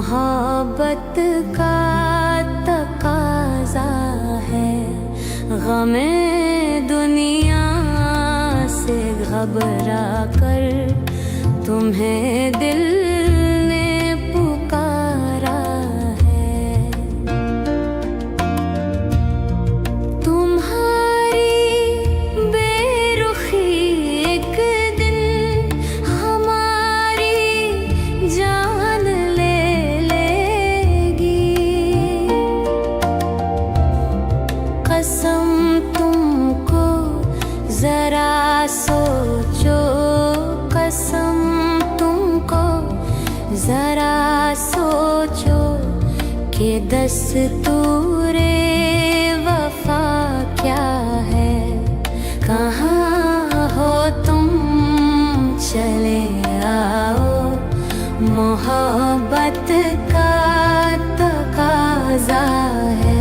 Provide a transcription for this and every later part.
मोहब्बत का तकाजा है, गमे दुनिया से घबरा कर तुम्हें दिल ने पुकारा है। तुम्हारी बेरुखी एक दिन हमारी जान ले लेगी। कसम तुमको जरा सोचो, कसम तुमको जरा सोचो कि दस्तूरे वफा क्या है। कहाँ हो तुम चले आओ, मोहब्बत का तकाजा है।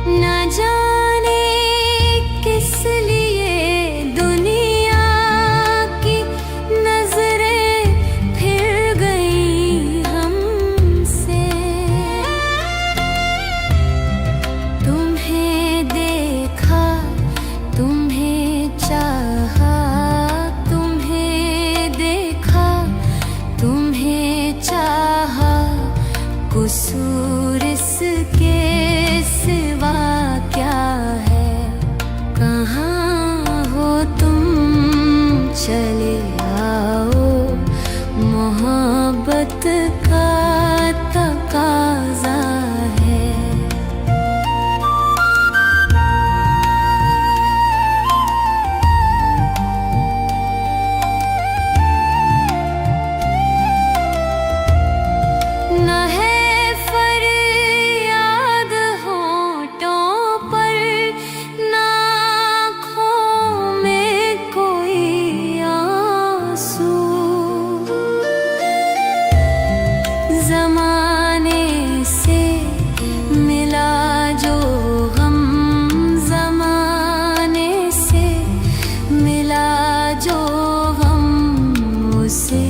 न जाने किस लिए दुनिया की नजरें फिर गई हमसे। तुम्हें देखा, तुम्हें चाहा, तुम्हें देखा, तुम्हें चाहा, कसूर इसके सिवा क्या है। कहाँ हो तुम चले आओ, मोहब्बत का तकाजा है। न है फरियाद होठों पर, न आँखों में कोई आंसू। ज़माने से मिला जो गम, ज़माने से मिला जो गम, उसे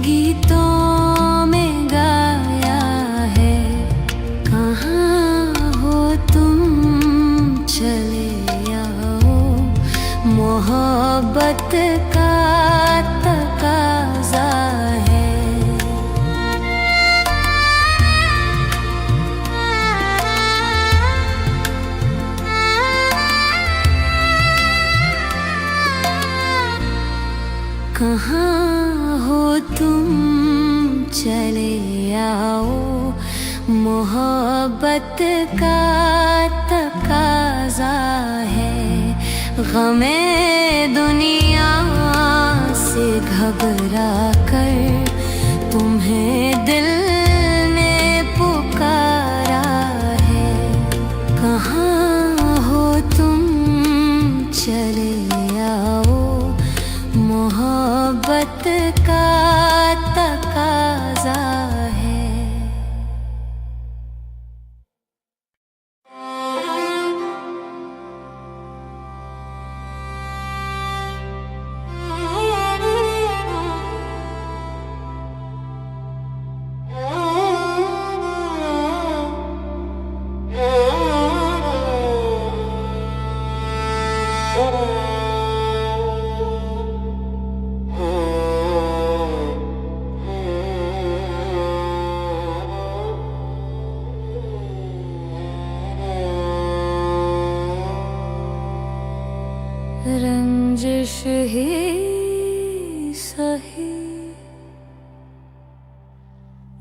गीतों में गाया है। कहाँ हो तुम चले आओ, मोहब्बत का तकाजा है। कहाँ हो तुम चले आओ, मोहब्बत का तकाजा है। गमे दुनिया से घबरा कर तुम्हें दिल ने पुकारा है। कहाँ हो तुम चले आओ, मोहब्बत का तकाजा है। रंजिश ही सही,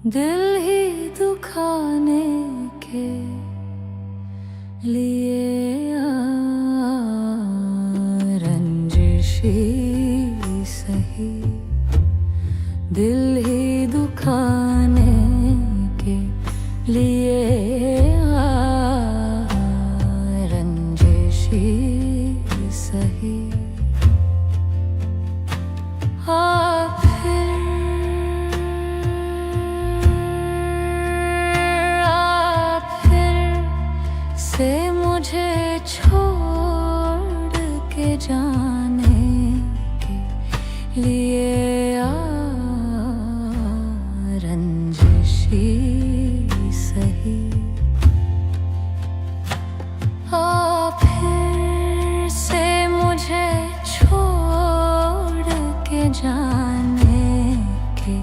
दिल ही दुखाने के लिए रंजिश ही सही, दिल ही दुखाने के लिए रंजिश ही सही। जाने के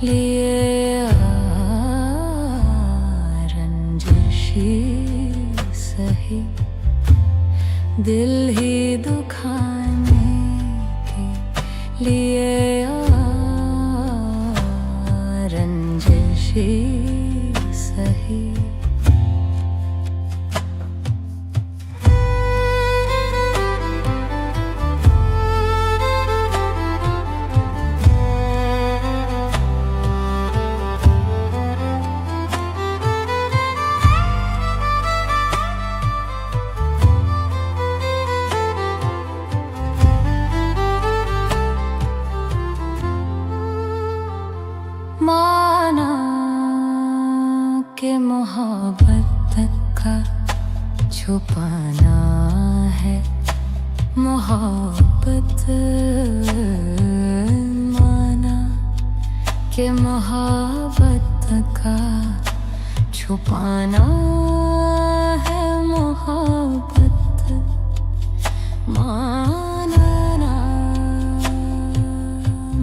लिए रंजिशी सही दिल ही दुखाने के लिए रंजिशी सही। माना के मोहब्बत का छुपाना है मोहब्बत, माना के मोहब्बत का छुपाना है मोहब्बत, माना ना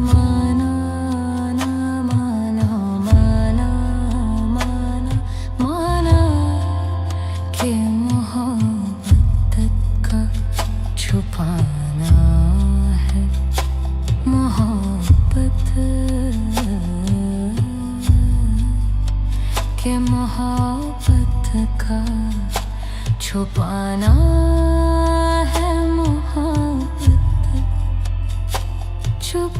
माना ना माना माना माना माना के मोहब्बत का छुपाना है मोहब्बत के मोहब्बत का छुपाना है मोहब्बत। चुप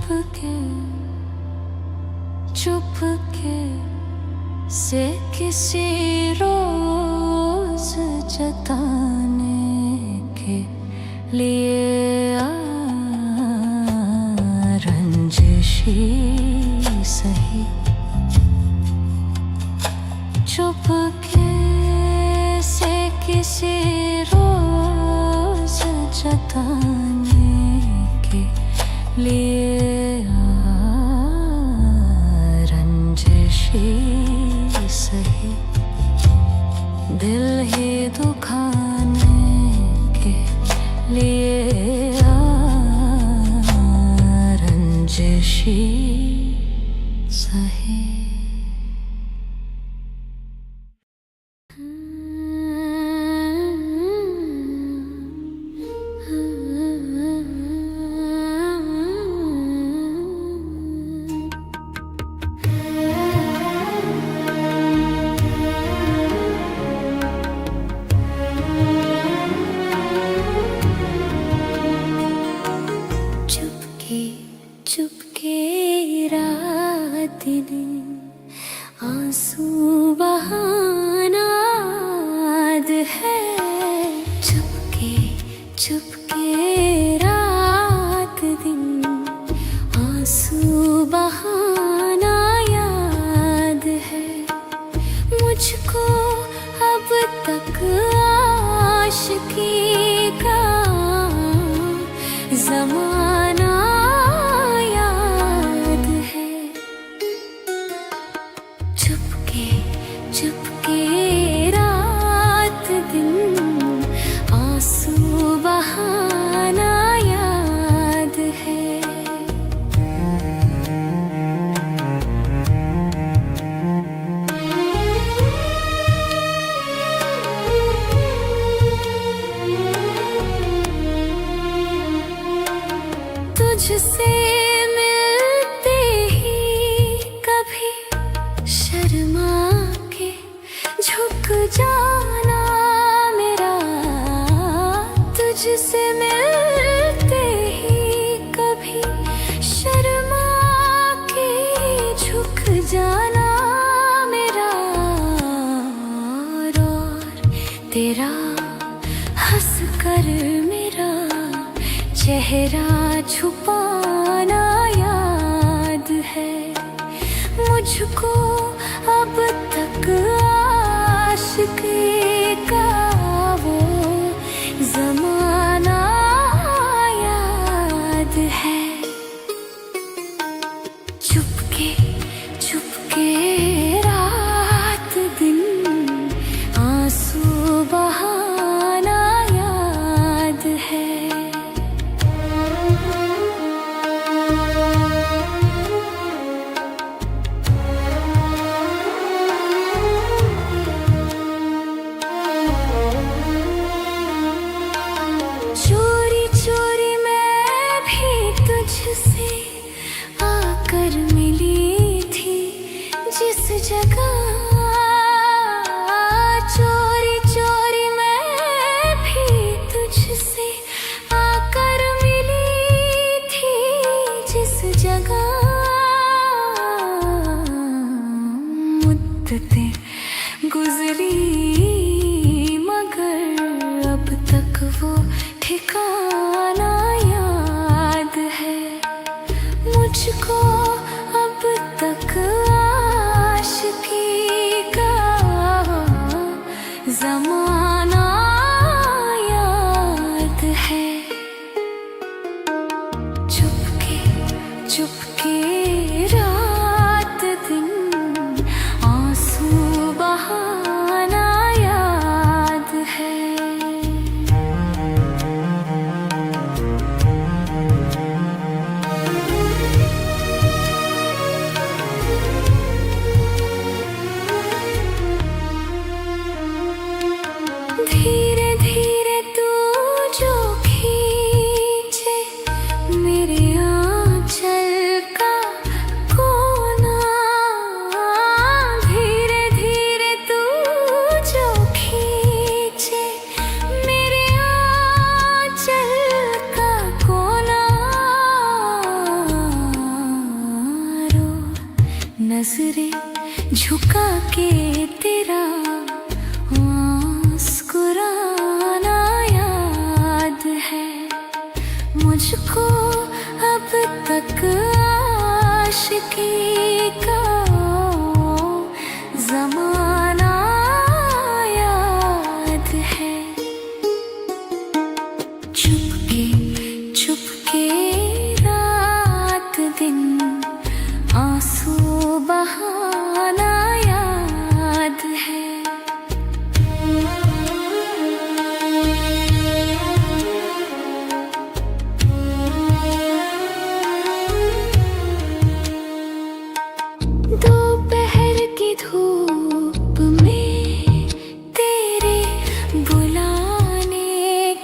के से किसी रोज जताने के लिए रंजिशी सही चुप के से किसी रोज जताने के लिए रंजिशी सही दिल ही दुखाने के लिए रंजिशी सही। चुपके रात दिन आंसू बहाना याद है। चुपके रात दिन आंसू बहाना याद है मुझको अब तक आशिकी का ज़माना चुपके रात दिन आंसू बहाना याद है। तुझसे मिलते ही कभी शर्मा झुक जाना मेरा, तुझसे मिलते ही कभी शर्मा के झुक जाना मेरा। और तेरा हंस कर मेरा चेहरा छुपाना याद है मुझको अब तक आशिकी का वो ज़माना याद है। चुपके रात दिन आंसू बहाना याद है। मुझको अब तक आशिकी का ज़माना याद है। चुपके चुपके रात दिन आंसू बहाना याद है। धीरे धीरे तू जो खींचे मेरे आंचल का कोना, धीरे धीरे तू जो खींचे मेरे आंचल का कोना, रो नजरें झुका के तेरा मुस्कुराना याद है। मुझको अब तक आशिकी का ज़माना याद है। चुपके चुपके रात दिन आंसू बहाना याद है। दोपहर की धूप में तेरे बुलाने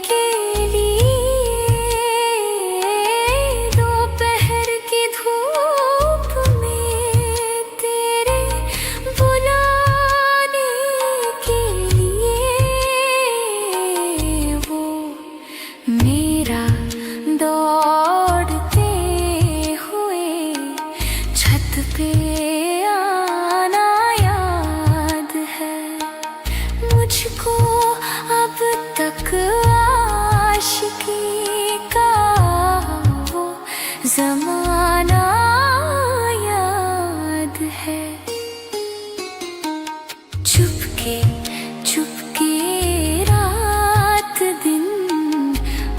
के लिए, दोपहर की धूप में तेरे बुलाने के लिए, वो मेरा दौड़ते हुए छत पे आना याद है। मुझको अब तक आशिकी का वो ज़माना याद है। चुपके चुपके रात दिन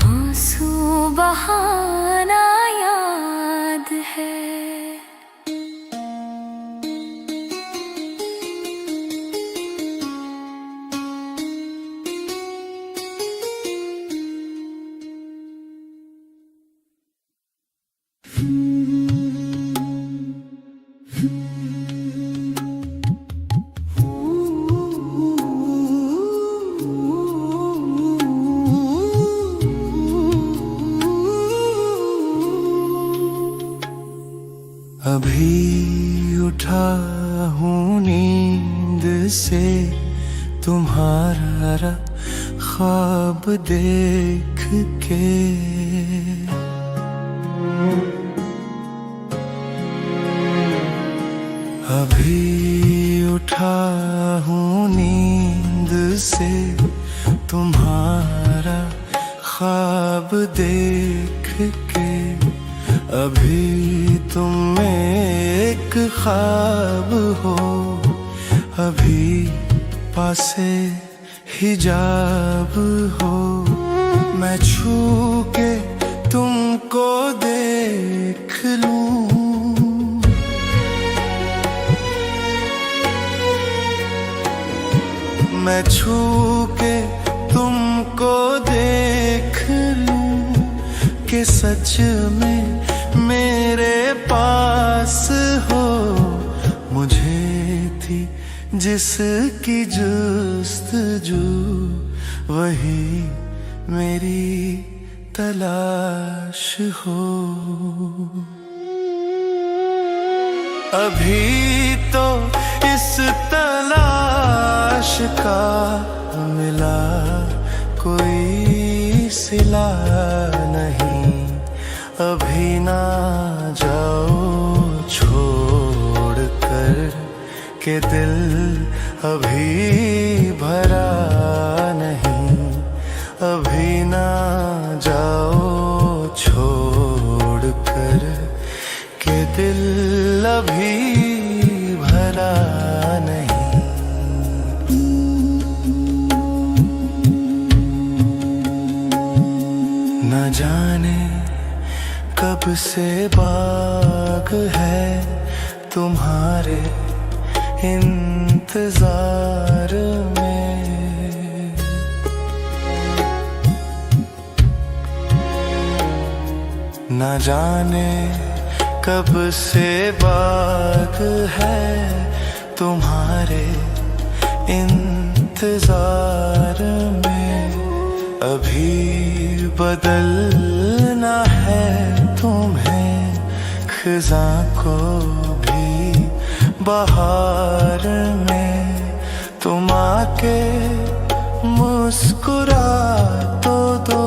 आंसू बहाना याद है। अभी उठा हूँ नींद से, तुम्हारा ख्वाब देख के। अभी उठा हूँ नींद से, तुम्हारा ख्वाब देख के। अभी तुम एक ख्वाब हो, अभी पासे हिजाब हो। मैं छू के तुमको देख लूं, मैं छू के तुमको देख लूं कि सच में मेरे पास हो। मुझे थी जिसकी जुस्तजू, वही मेरी तलाश हो। अभी तो इस तलाश का मिला कोई सिला नहीं। अभी ना जाओ छोड़ कर के दिल अभी भरा नहीं। अभी ना जाओ छोड़ कर के दिल अभी भरा नहीं। न जाने कब से बाग है तुम्हारे इंतजार में। न जाने कब से बाग है तुम्हारे इंतजार में। अभी बदलना है तुम्हें खिज़ां को भी बहार में। तुम आके मुस्कुरा तो दो,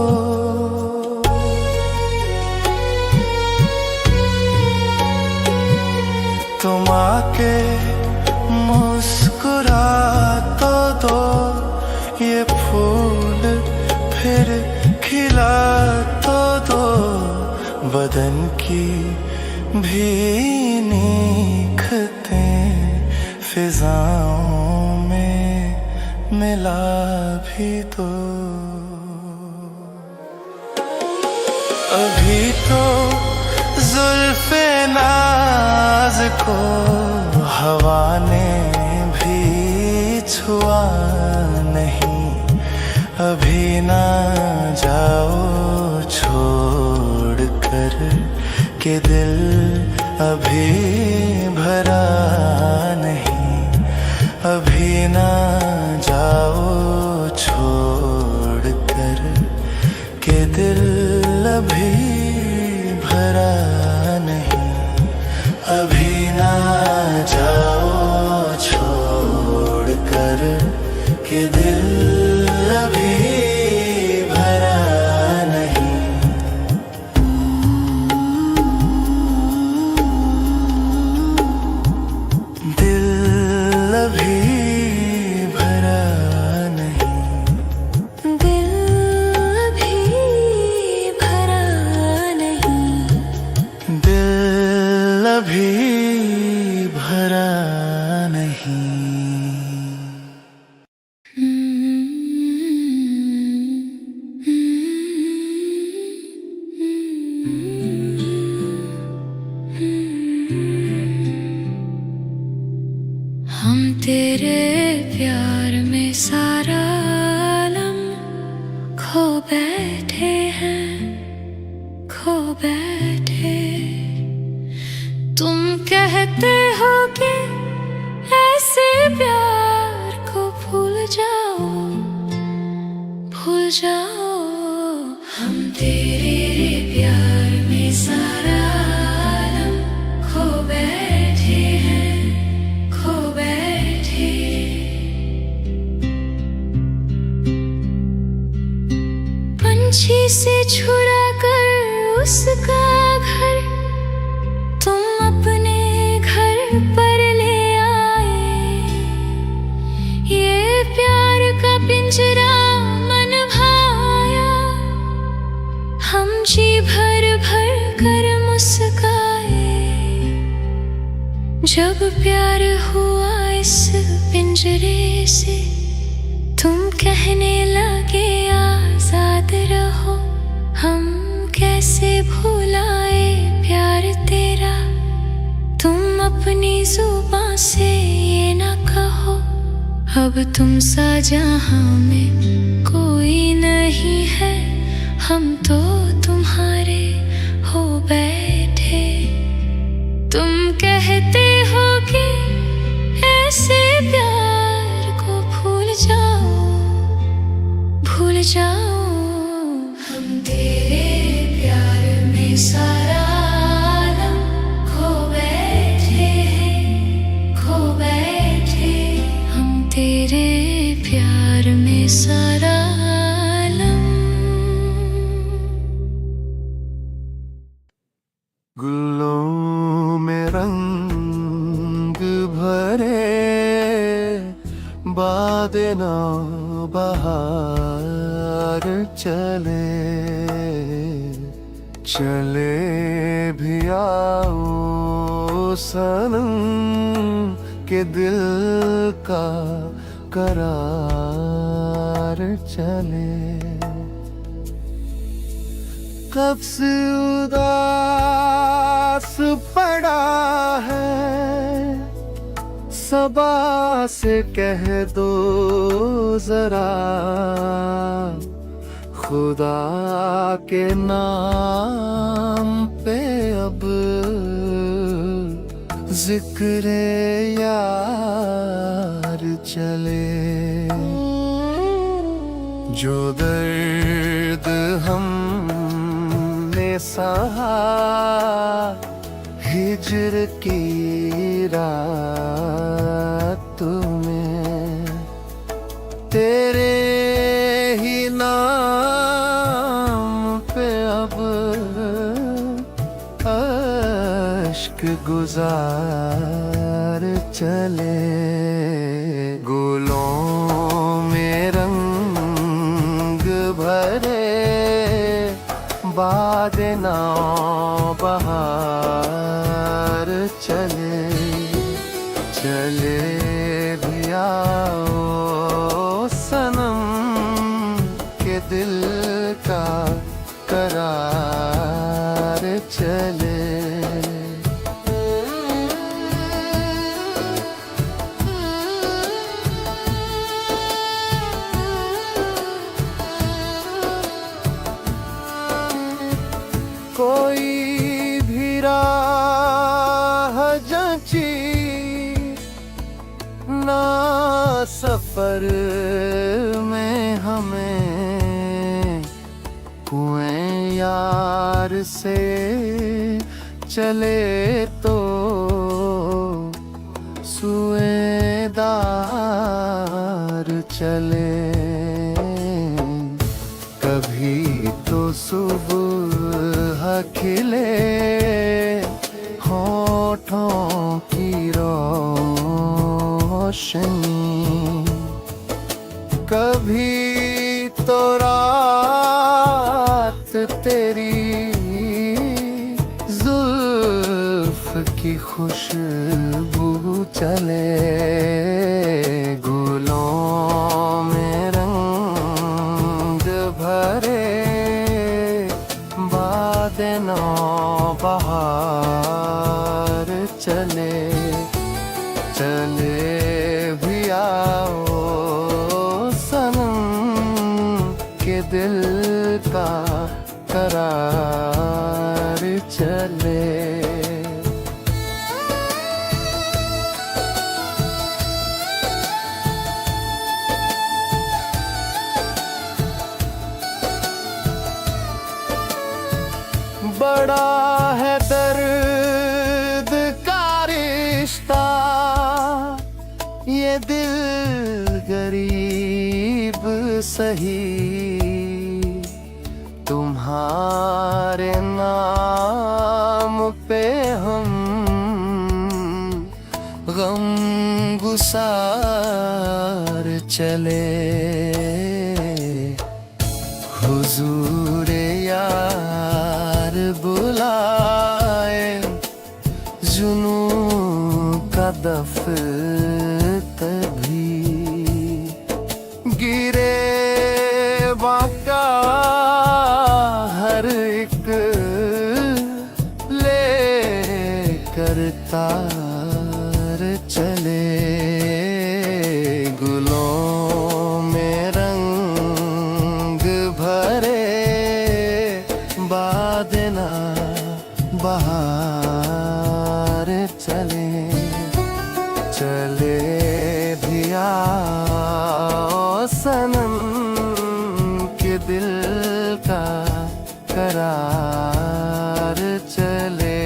तुम आके मुस्कुरा तो दो। ये फूल फिर खिला तो दो, बदन की भीनी खतें फिजाओं में मिला भी दो। अभी तो जुल्फ़े नाज़ को हवा ने भी छुआ नहीं। अभी ना जाओ छोड़ कर के दिल अभी भरा नहीं। अभी ना जाओ छोड़ कर के दिल अभी भरा नहीं। अभी ना जाओ छोड़ कर के दिल अभी भरा नहीं। दिल अभी भरा नहीं। दिल अभी भरा नहीं। दिल अभी भरा नहीं। हम तेरे प्यार में सारा आलम खो बैठे हैं, खो बैठे। तुम कहते हो कि ऐसे प्यार को भूल जाओ, भूल जाओ। हम तेरे प्यार में सारा आलम खो बैठे हैं, खो बैठे। पंछी से छुड़ा कर उसका घर तुम अपने घर पर ले आए। ये प्यार का पिंजरा मन भाया, हम जी भर भर कर मुस्काए। जब प्यार हुआ इस पिंजरे से, तुम कहने लगे आजाद रहो। हम कैसे भुलाए प्यार तेरा, तुम अपनी जुबां से ये ना कहो। अब तुम सा जहां में कोई नहीं है, हम तो तुम्हारे हो बैठे। तुम कहते हो कि ऐसे प्यार को भूल जाओ, भूल जाओ। हम तेरे प्यार में सारा आलम खो बैठे हैं, खो बैठे। हम तेरे प्यार में सारा आलम। गुल्लों में रंग भरे बादे नौ बहार चले। चले भी आओ सनम के दिल का करार चले। कब से उदास पड़ा है, सबा से कह दो जरा, खुदा के नाम पे अब जिक्र यार चले। जो दर्द हमने सहा हिज्र की रात में, तेरे ही नाम पे अब अश्क गुजार चले। गुलों में रंग भरे बाद नाव बहार चले। चले भी आओ सनम के दिल का करार चले। कोई भी राह जची ना सफर में हमें, कुएं यार से चले तो सुएदार चले। कभी तो सुबह खिले होठों की रोशनी, कभी तो रात तेरी जुल्फ की खुशबू चले। गुलों में रंग भरे बाद नौ बहार चले। चले भी आओ सनम के दिल का करार चले। बड़ा है दर्द का रिश्ता ये दिल गरीब सही, तुम्हारे नाम पे हम गम गुसार चले। हुजूर यार बुलाए जुनू का दफ्तर भी, गिरे बाका हर एक ले करता चले। गुलों में रंग भरे बाद ना बहार चले। चले भी आओ सनम के दिल का करार चले।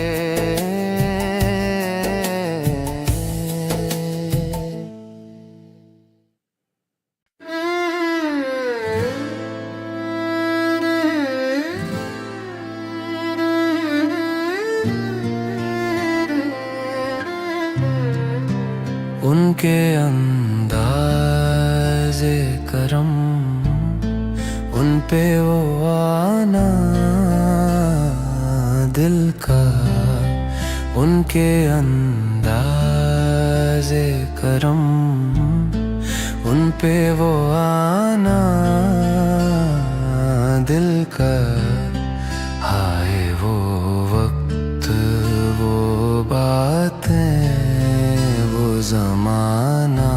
उनके अंदाज़े करम उन पे वो आना दिल का उनके अंदाज़े करम, उन पे वो आना दिल का। हाय वो वक्त, वो बातें, वो ज़माना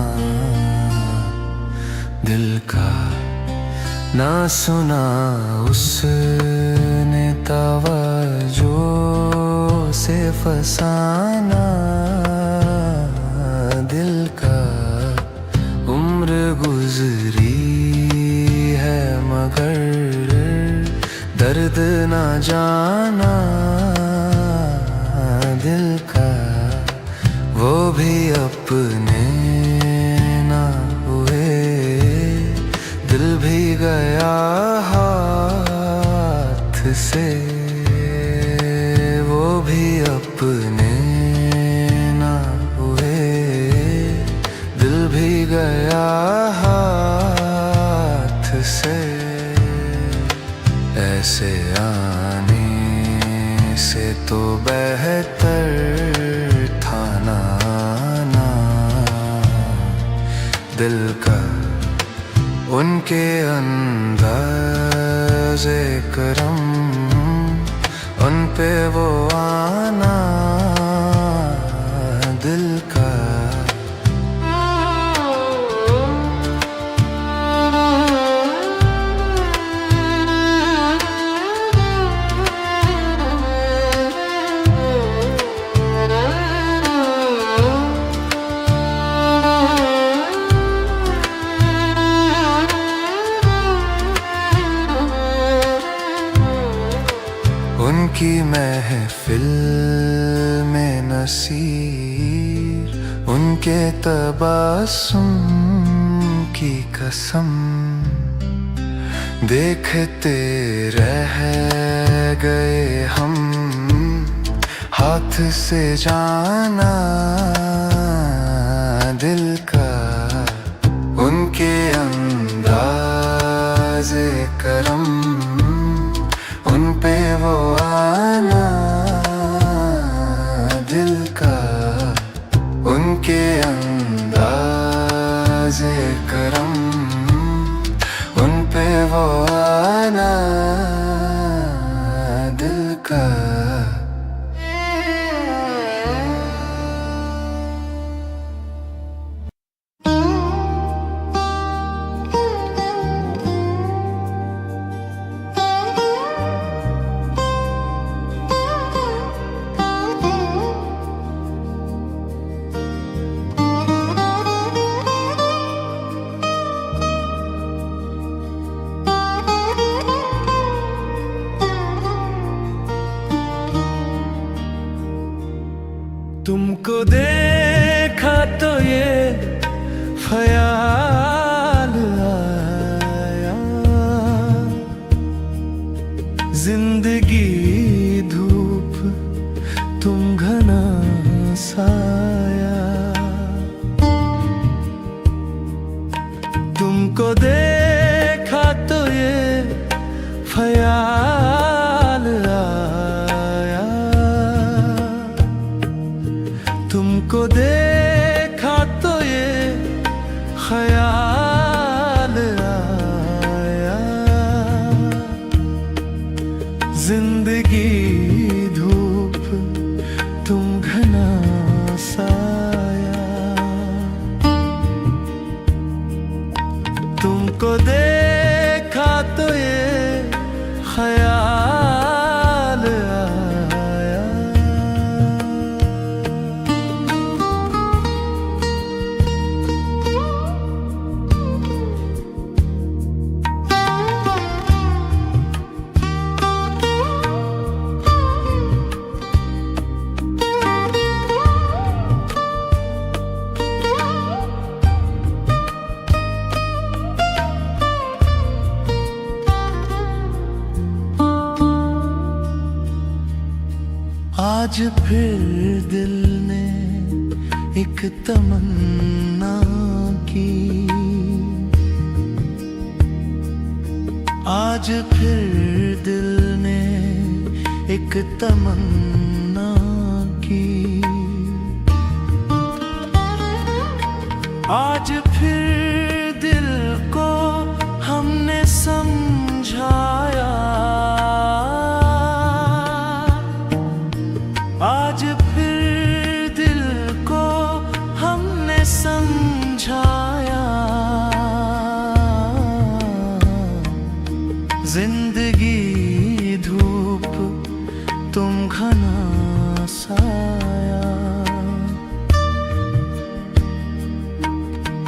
दिल का। ना सुना उसने तवज्जो से फसाना दिल का। उम्र गुजरी है मगर दर्द ना जाना दिल का। वो भी अपने ना हुए, दिल भी गया हाथ से। वो भी अपने ना हुए, दिल भी गया हाथ से। ऐसे आने से तो बेहतर था ना आना दिल का। उनके अंदाज़े करम, उन पे वो आना दिल का। उनकी महफिल में नसीर, उनके तबासुम की कसम। देखते रह गए हम, हाथ से जाना दिल का। उनके अंदाज़े करम, उन पे वो आना दिल का। उनके अंदाज़े करम, उन पे वो आना दिल का। तुमको देखा तो ये ख्याल आया, जिंदगी धूप तुम घना साया। तुमको देखा तो ये ख्याल आया, तुमको देखा तो ये ख्याल आया। जिंदगी धूप तुम घना साया। तुमको देखा तो ये ख्याल आया। आज फिर दिल ने एक तमन्ना की, आज फिर दिल ने एक एक तमन्ना की। आज फिर दिल को हमने समझाया, आज फिर दिल को हमने समझाया। जिंदगी धूप तुम घना साया,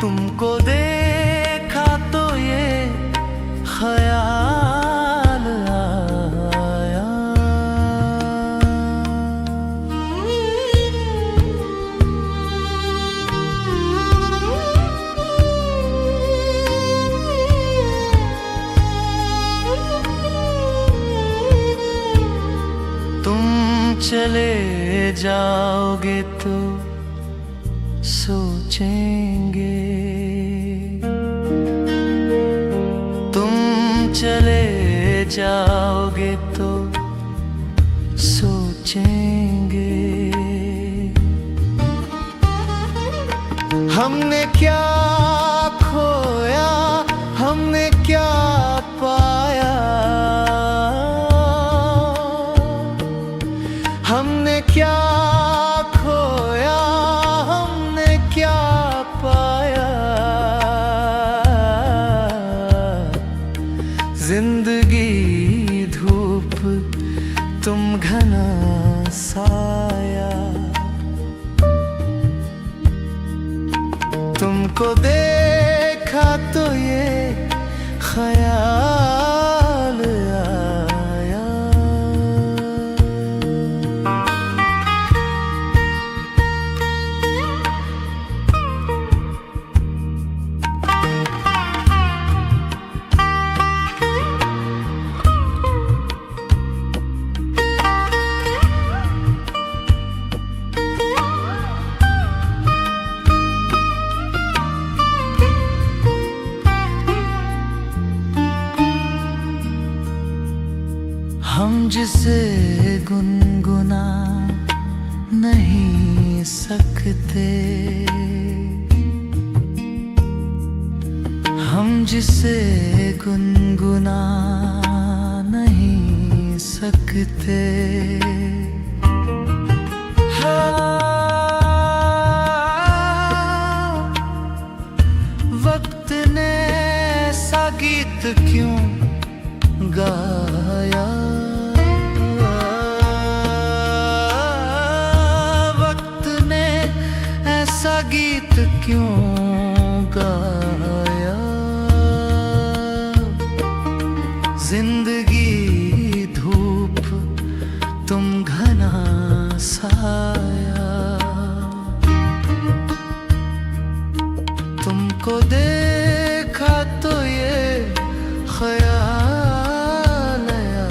तुमको देखा तो ये ख्याल आया। तुम चले जाओगे तो सोचेंगे, तुम चले जाओगे तो सोचेंगे। हमने क्या खोया, हमने क्या पाया, हमने क्या खोया, हमने क्या पाया। जिंदगी धूप तुम घना साया, तुमको देखा तो ये ख्याल आया। हम जिसे गुनगुना नहीं सकते, हम जिसे गुनगुना नहीं सकते। वक्त ने ऐसा गीत क्यों गाया, ऐसा गीत क्यों गाया। जिंदगी धूप तुम घना साया, तुमको देखा तो ये ख्याल आया।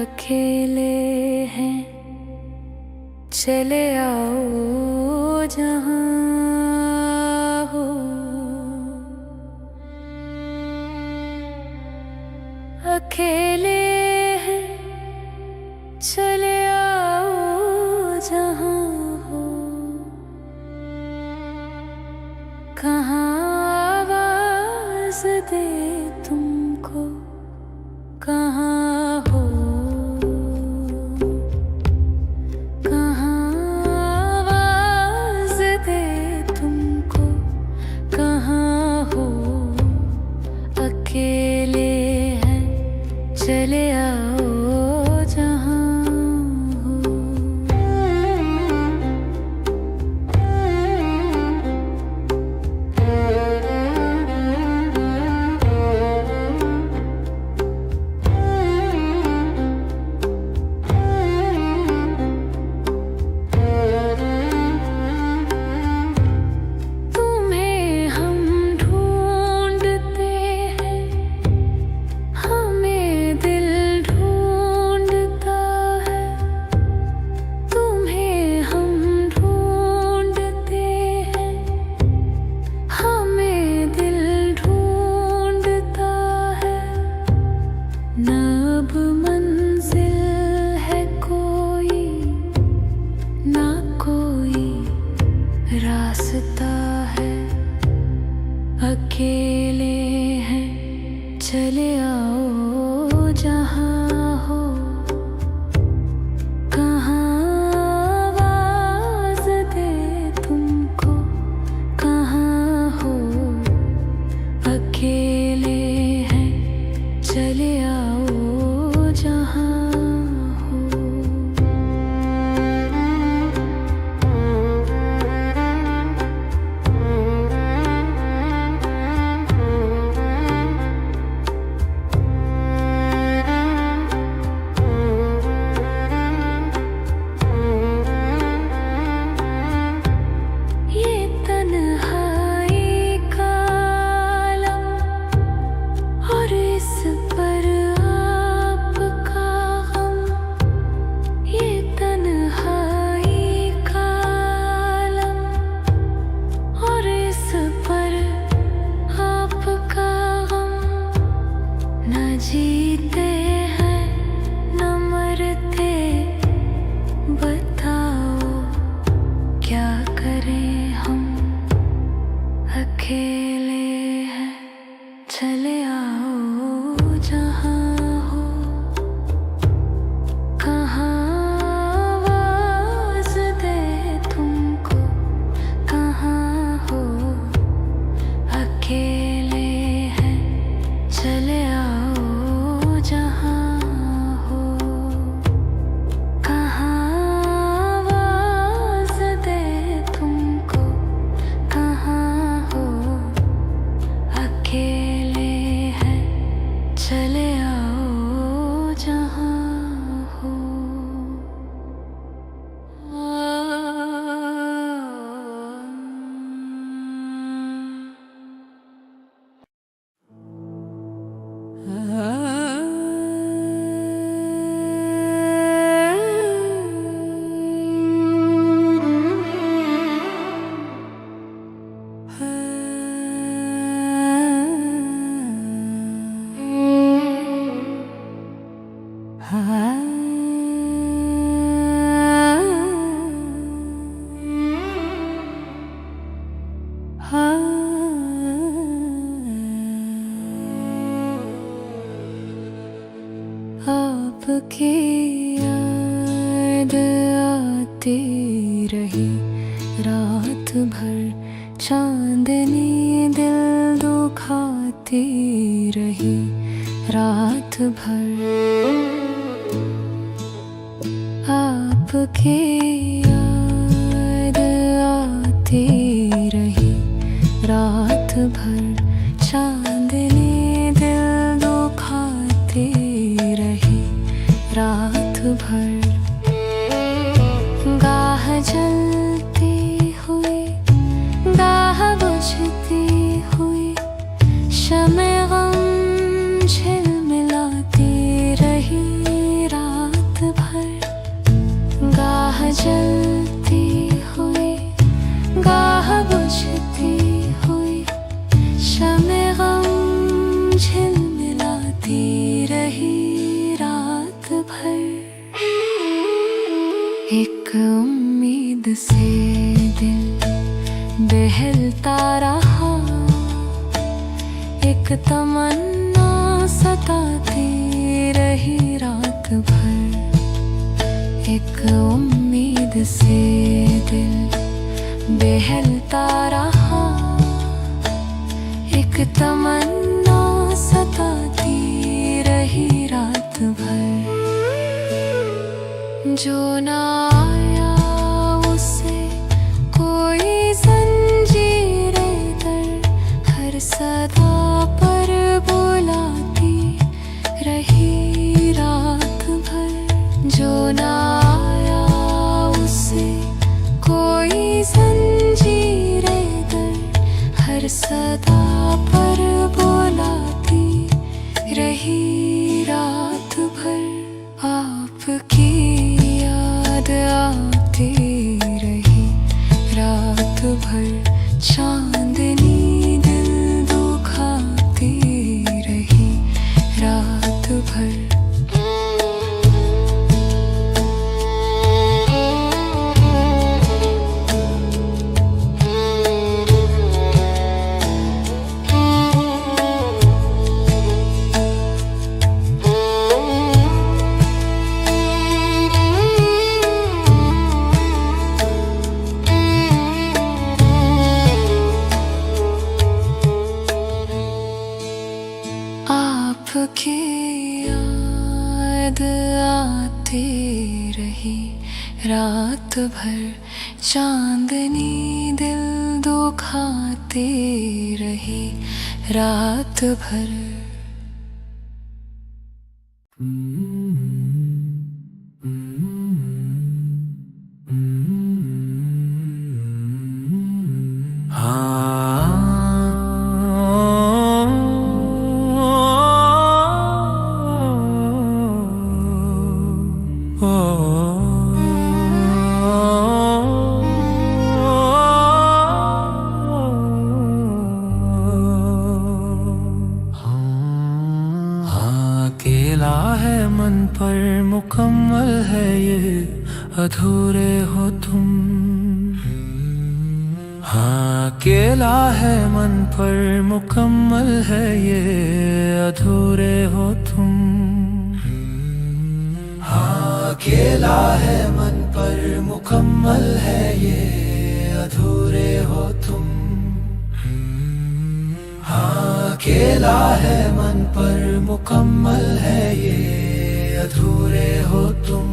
अकेले हैं चले आओ जहां हो, अकेले हैं चले आओ जहां हो। कहाँ आवाज दे तुमको, कहाँ हो, चले आओ जहां हो। न अब मंजिल है कोई, ना कोई रास्ता है। अकेले हैं चले आओ जहाँ हो, कहाँ आवाज़ दे तुमको, कहाँ हो। अकेले हैं चले आओ जहाँ जीते हैं न मरते, बताओ क्या करें हम। अकेले हैं चले आओ जहाँ हो, कहाँ आवाज़ दे तुमको, कहाँ हो। अकेले हैं चले आओ जहाँ हो, कहाँ आवाज़ दे तुमको, कहाँ हो। अकेले हैं चले आओ जहाँ हो। आपकी याद आती रही रात भर, चांदनी दिल दुखाती रही रात भर। आपकी याद आती रही रात भर, चांदनी दिल दुखाती रही रात भर। गाह जलती हुई, गाह बुझती हुई, शमे गम झिलमिलाती रही रात भर। गाह जलती हुई, गाह बुझती हुई, शमे गम झिलमिलाती रही रात भर। एक उम्मीद से दिल बहलता रहा, एक तमन्ना सताती रही रात भर। एक उम्मीद से दिल बहलता रहा, एक तमन्ना सताती रही रात भर। जो ना आया उसे कोई जंजीरें दर हर सदा पर बुलाती रही रात भर। जो ना आया उसे कोई जंजीरें दर हर सदा पर बुलाती रही रात भर। आपकी याद आती रही रात भर, चांदनी दिल दुखाती रही रात भर। नींद आती रही रात भर, चांदनी दिल दुखाती रही रात भर। अकेला है मन पर मुकम्मल है ये अधूरे हो तुम। हाँ, अकेला है मन पर मुकम्मल है ये अधूरे हो तुम। हाँ, अकेला है मन पर मुकम्मल है ये अधूरे हो तुम। हाँ, अकेला है मन पर मुकम्मल है ये अधूरे हो तुम।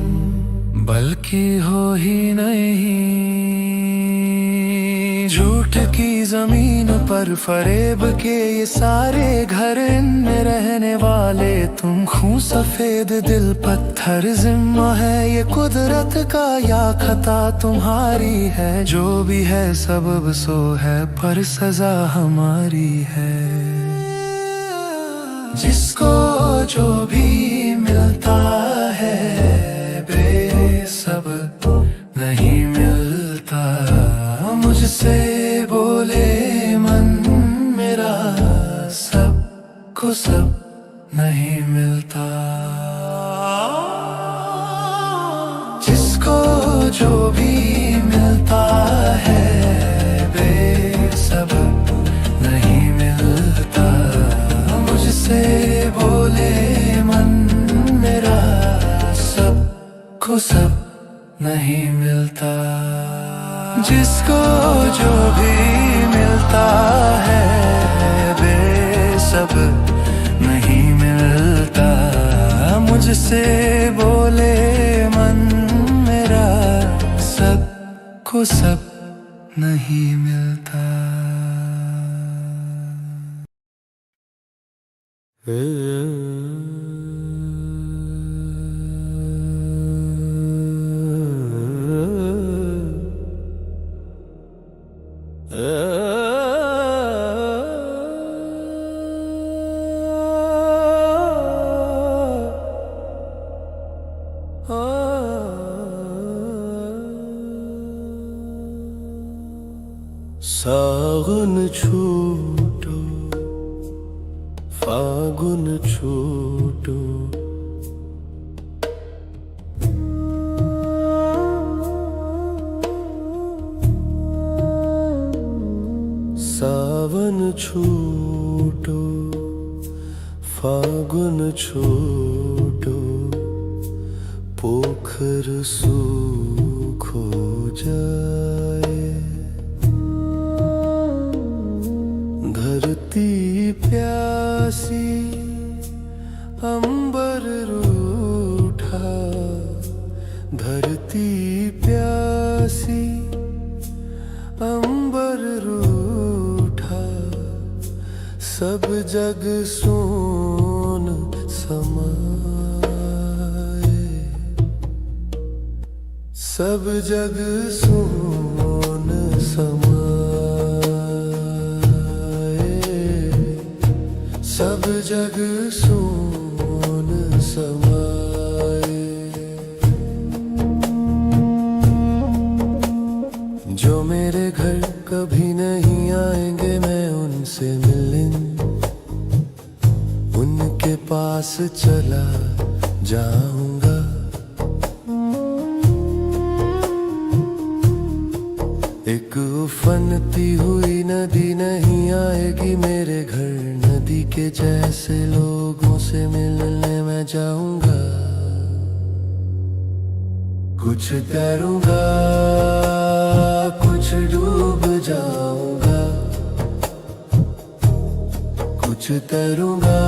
बल्कि हो ही नहीं झूठ की जमीन पर फरेब के ये सारे घर, इनमें रहने वाले तुम। खून सफेद दिल पत्थर, जिम्मा है ये कुदरत का या खता तुम्हारी है। जो भी है सबब सो है पर सजा हमारी है। जिसको जो भी मिलता है बेसब नहीं मिलता। मुझसे बोले मन मेरा, सबको सब नहीं मिलता। जिसको जो भी मिलता है बेसब नहीं मिलता। मुझसे बोले मन मेरा, सबको सब नहीं मिलता। जिसको जो भी मिलता है बेसब नहीं मिलता। मुझसे बोले मन मेरा, सबको सब नहीं मिलता। सावन छूटो फागुन छूटो, सावन छूटो फागुन छूटो। पोखर सूखो जाए, धरती प्यासी अंबर रूठा। धरती प्यासी अंबर रूठा। सब जग सोन समाए, सब जग सोन समाए। सब जग सोन समाए। जो मेरे घर कभी नहीं आएंगे मैं उनसे मिलने, उनके पास चला जाऊंगा। एक उफनती हुई नदी नहीं आएगी मेरे घर, नदी के जैसे लोगों से मिलने मैं जाऊंगा। कुछ तैरूंगा कुछ डूब जाऊंगा, कुछ तैरूंगा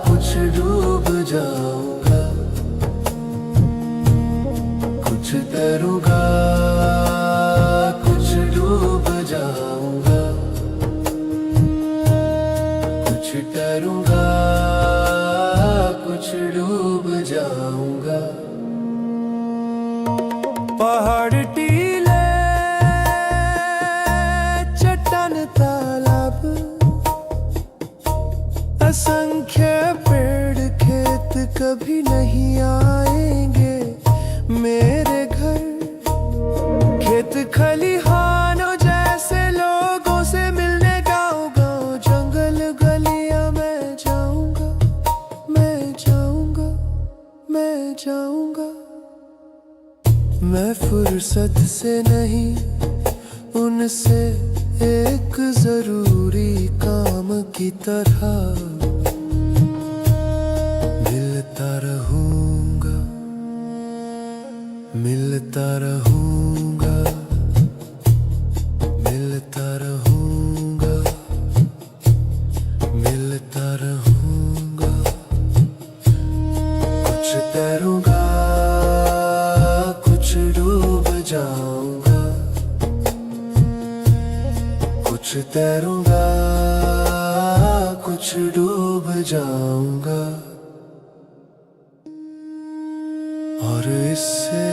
कुछ डूब जाऊंगा, कुछ तैरूंगा, कुछ डूब जाऊंगा, कुछ तैरूंगा, कुछ डूब जाऊंगा। पहाड़ टीले, चट्टान तालाब, असंख्य पेड़ खेत कभी नहीं आएंगे मेरे घर। खेत खलिहानों जैसे लोगों से मिलने गाँव गाँव जंगल गलियां मैं जाऊंगा, मैं जाऊंगा, मैं जाऊंगा। मैं फुर्सत से नहीं, उनसे एक जरूरी काम की तरह मिलता रहूंगा, मिलता रहूंगा, मिलता रहूंगा, मिलता रहूंगा। कुछ तैरूंगा, कुछ डूब जाऊंगा, कुछ तैरूंगा, कुछ डूब जाऊंगा। और इससे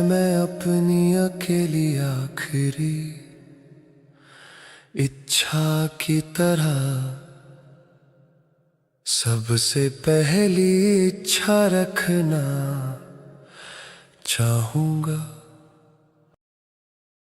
मैं अपनी अकेली आखिरी इच्छा की तरह सबसे पहली इच्छा रखना चाहूंगा।